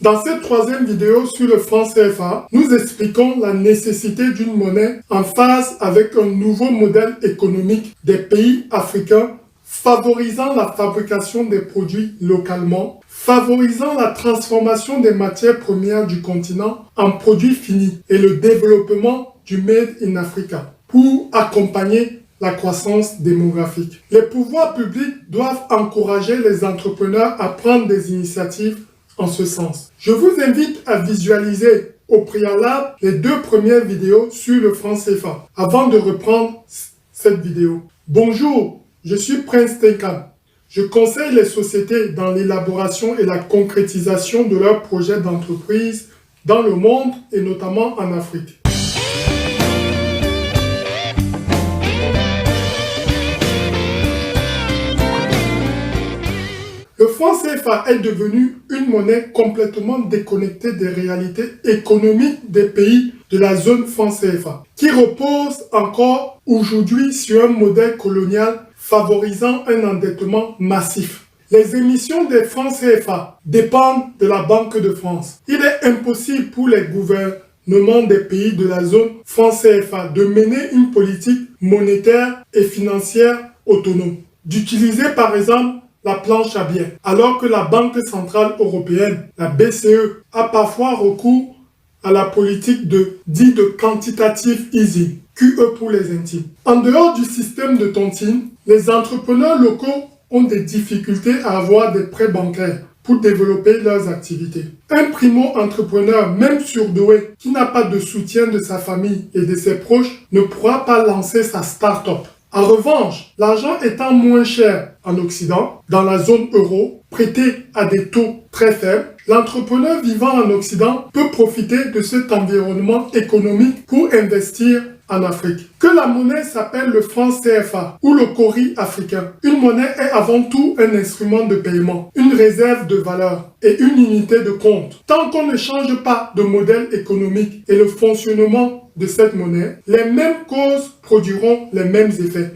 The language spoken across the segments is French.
Dans cette troisième vidéo sur le franc CFA, nous expliquons la nécessité d'une monnaie en phase avec un nouveau modèle économique des pays africains, favorisant la fabrication des produits localement, favorisant la transformation des matières premières du continent en produits finis et le développement du Made in Africa pour accompagner la croissance démographique. Les pouvoirs publics doivent encourager les entrepreneurs à prendre des initiatives en ce sens. Je vous invite à visualiser au préalable les deux premières vidéos sur le franc CFA avant de reprendre cette vidéo. Bonjour, je suis Prince Tenkan. Je conseille les sociétés dans l'élaboration et la concrétisation de leurs projets d'entreprise dans le monde et notamment en Afrique. Le franc CFA est devenu une monnaie complètement déconnectée des réalités économiques des pays de la zone franc CFA, qui repose encore aujourd'hui sur un modèle colonial favorisant un endettement massif. Les émissions des francs CFA dépendent de la Banque de France. Il est impossible pour les gouvernements des pays de la zone franc CFA de mener une politique monétaire et financière autonome, d'utiliser par exemple la planche à billets, alors que la Banque centrale européenne, la BCE, a parfois recours à la politique dite de quantitative easing, QE pour les intimes. En dehors du système de tontine, les entrepreneurs locaux ont des difficultés à avoir des prêts bancaires pour développer leurs activités. Un primo-entrepreneur, même surdoué, qui n'a pas de soutien de sa famille et de ses proches, ne pourra pas lancer sa start-up. En revanche, l'argent étant moins cher en Occident, dans la zone euro, prêté à des taux très faibles, l'entrepreneur vivant en Occident peut profiter de cet environnement économique pour investir en Afrique. Que la monnaie s'appelle le franc CFA ou le cori africain, une monnaie est avant tout un instrument de paiement, une réserve de valeur et une unité de compte. Tant qu'on ne change pas de modèle économique et le fonctionnement de cette monnaie, les mêmes causes produiront les mêmes effets.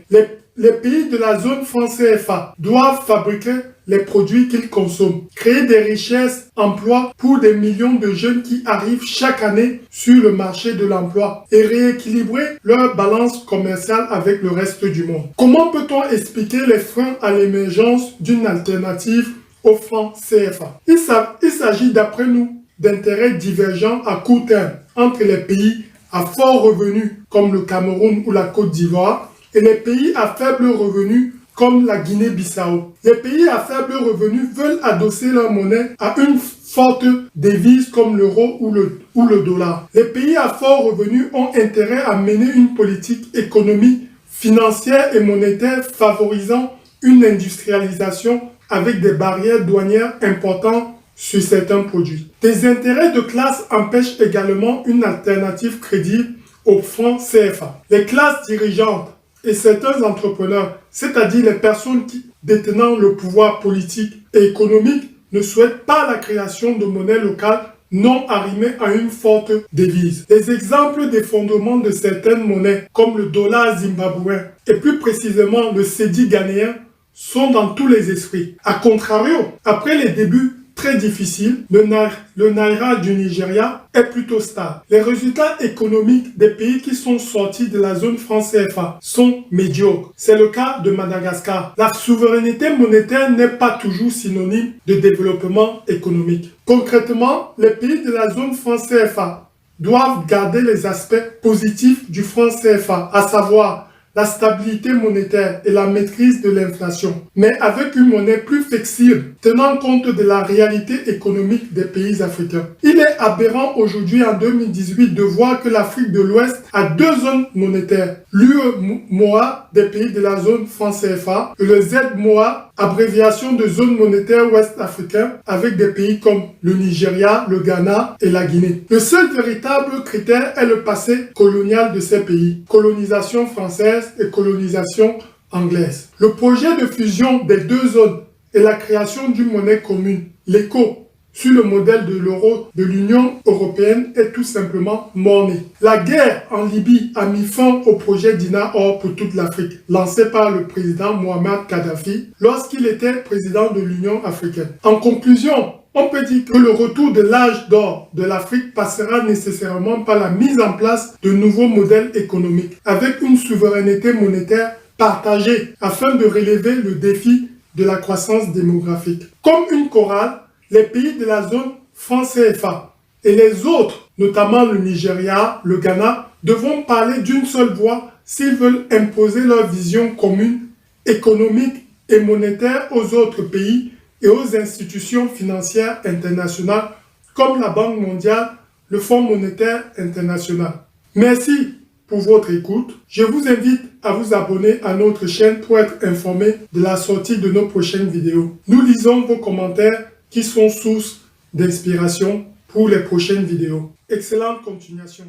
Les pays de la zone franc CFA doivent fabriquer les produits qu'ils consomment, créer des richesses, emplois pour des millions de jeunes qui arrivent chaque année sur le marché de l'emploi et rééquilibrer leur balance commerciale avec le reste du monde. Comment peut-on expliquer les freins à l'émergence d'une alternative au franc CFA? Il s'agit d'après nous d'intérêts divergents à court terme entre les pays à fort revenu comme le Cameroun ou la Côte d'Ivoire et les pays à faible revenu comme la Guinée-Bissau. Les pays à faible revenu veulent adosser leur monnaie à une forte devise comme l'euro ou le dollar. Les pays à fort revenu ont intérêt à mener une politique économique, financière et monétaire favorisant une industrialisation avec des barrières douanières importantes sur certains produits. Des intérêts de classe empêchent également une alternative crédible au franc CFA. Les classes dirigeantes et certains entrepreneurs, c'est-à-dire les personnes qui détenant le pouvoir politique et économique, ne souhaitent pas la création de monnaie locale non arrimée à une forte devise. Les exemples d'effondrement de certaines monnaies, comme le dollar zimbabwéen et plus précisément le cedi ghanéen, sont dans tous les esprits. A contrario, après les débuts très difficile, le Naira du Nigeria est plutôt stable. Les résultats économiques des pays qui sont sortis de la zone franc CFA sont médiocres. C'est le cas de Madagascar. La souveraineté monétaire n'est pas toujours synonyme de développement économique. Concrètement, les pays de la zone franc CFA doivent garder les aspects positifs du franc CFA, à savoir la stabilité monétaire et la maîtrise de l'inflation, mais avec une monnaie plus flexible, tenant compte de la réalité économique des pays africains. Il est aberrant aujourd'hui en 2018 de voir que l'Afrique de l'Ouest a deux zones monétaires, l'UEMOA des pays de la zone franc CFA et le ZMOA, abréviation de zone monétaire ouest africain, avec des pays comme le Nigeria, le Ghana et la Guinée. Le seul véritable critère est le passé colonial de ces pays, colonisation française et colonisation anglaise. Le projet de fusion des deux zones et la création d'une monnaie commune, l'ECO, sur le modèle de l'euro de l'Union européenne est tout simplement mort-né. La guerre en Libye a mis fin au projet Dina Or pour toute l'Afrique, lancé par le président Muammar Kadhafi lorsqu'il était président de l'Union africaine. En conclusion, On peut dire que le retour de l'âge d'or de l'Afrique passera nécessairement par la mise en place de nouveaux modèles économiques avec une souveraineté monétaire partagée afin de relever le défi de la croissance démographique. Comme une chorale, les pays de la zone franc CFA et les autres, notamment le Nigeria, le Ghana, devront parler d'une seule voix s'ils veulent imposer leur vision commune, économique et monétaire aux autres pays et aux institutions financières internationales comme la Banque mondiale, le Fonds monétaire international. Merci pour votre écoute. Je vous invite à vous abonner à notre chaîne pour être informé de la sortie de nos prochaines vidéos. Nous lisons vos commentaires qui sont source d'inspiration pour les prochaines vidéos. Excellente continuation.